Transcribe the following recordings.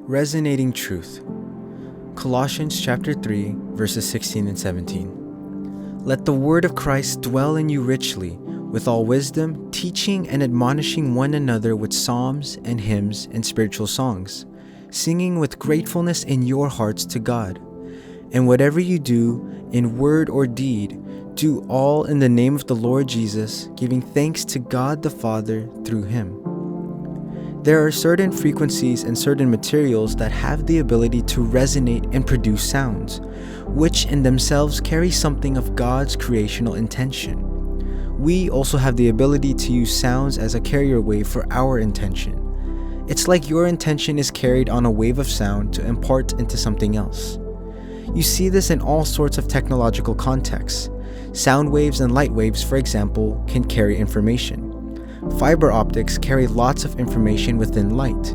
Resonating truth. Colossians chapter 3, verses 16 and 17. Let the word of Christ dwell in you richly, with all wisdom, teaching and admonishing one another with psalms and hymns and spiritual songs, singing with gratefulness in your hearts to God. And whatever you do, in word or deed, do all in the name of the Lord Jesus, giving thanks to God the Father through Him. There are certain frequencies and certain materials that have the ability to resonate and produce sounds, which in themselves carry something of God's creational intention. We also have the ability to use sounds as a carrier wave for our intention. It's like your intention is carried on a wave of sound to impart into something else. You see this in all sorts of technological contexts. Sound waves and light waves, for example, can carry information. Fiber optics carry lots of information within light.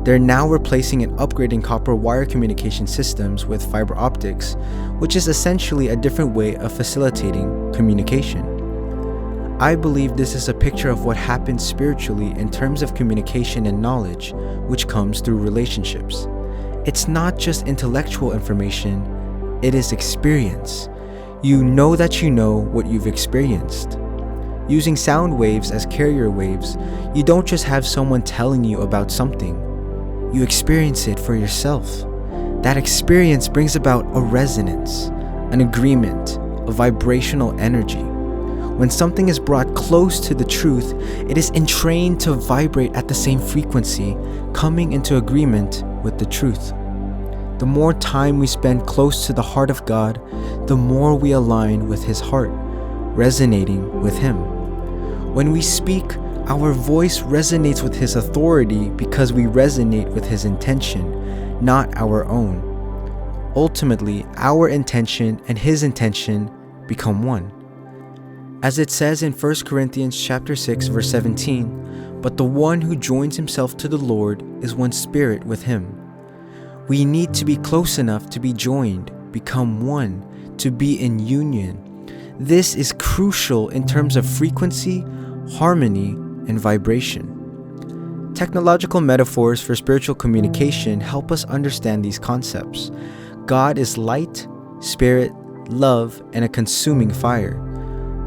They're now replacing and upgrading copper wire communication systems with fiber optics, which is essentially a different way of facilitating communication. I believe this is a picture of what happens spiritually in terms of communication and knowledge, which comes through relationships. It's not just intellectual information, it is experience. You know that you know what you've experienced. Using sound waves as carrier waves, you don't just have someone telling you about something. You experience it for yourself. That experience brings about a resonance, an agreement, a vibrational energy. When something is brought close to the truth, it is entrained to vibrate at the same frequency, coming into agreement with the truth. The more time we spend close to the heart of God, the more we align with His heart, resonating with Him. When we speak, our voice resonates with His authority because we resonate with His intention, not our own. Ultimately, our intention and His intention become one. As it says in 1 Corinthians chapter 6, verse 17, "But the one who joins himself to the Lord is one spirit with Him." We need to be close enough to be joined, become one, to be in union. This is crucial in terms of frequency, harmony, and vibration. Technological metaphors for spiritual communication help us understand these concepts. God is light, spirit, love, and a consuming fire.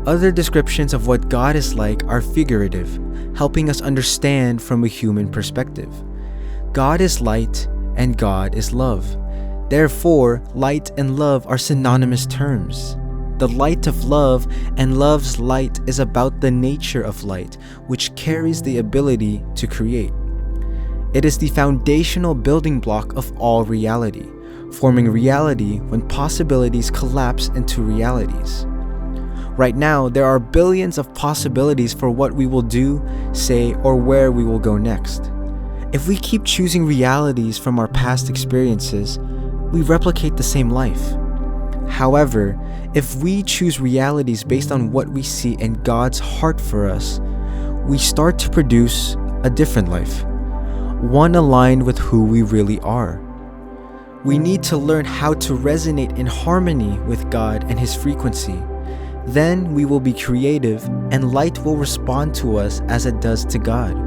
Other descriptions of what God is like are figurative, helping us understand from a human perspective. God is light and God is love. Therefore, light and love are synonymous terms. The light of love and love's light is about the nature of light, which carries the ability to create. It is the foundational building block of all reality, forming reality when possibilities collapse into realities. Right now, there are billions of possibilities for what we will do, say, or where we will go next. If we keep choosing realities from our past experiences, we replicate the same life. However, if we choose realities based on what we see in God's heart for us, we start to produce a different life, one aligned with who we really are. We need to learn how to resonate in harmony with God and His frequency. Then we will be creative and light will respond to us as it does to God.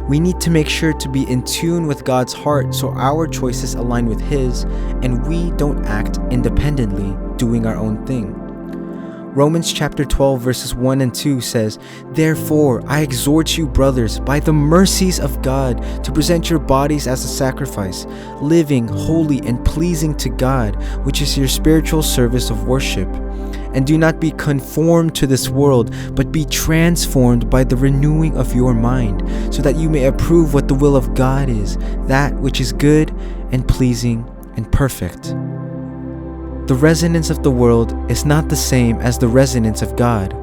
We need to make sure to be in tune with God's heart so our choices align with His and we don't act independently, doing our own thing. Romans chapter 12 verses 1 and 2 says, "Therefore I exhort you, brothers, by the mercies of God, to present your bodies as a sacrifice, living, holy, and pleasing to God, which is your spiritual service of worship. And do not be conformed to this world, but be transformed by the renewing of your mind, so that you may approve what the will of God is, that which is good and pleasing and perfect." The resonance of the world is not the same as the resonance of God.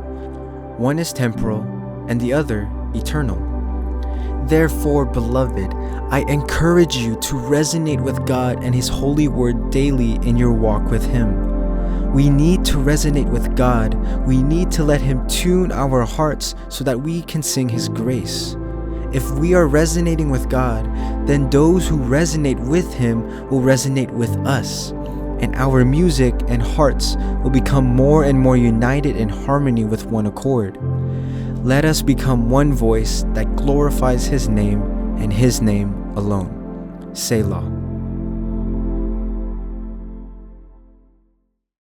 One is temporal and the other eternal. Therefore, beloved, I encourage you to resonate with God and His holy word daily in your walk with Him. We need to resonate with God. We need to let Him tune our hearts so that we can sing His grace. If we are resonating with God, then those who resonate with Him will resonate with us, and our music and hearts will become more and more united in harmony with one accord. Let us become one voice that glorifies His name and His name alone. Selah.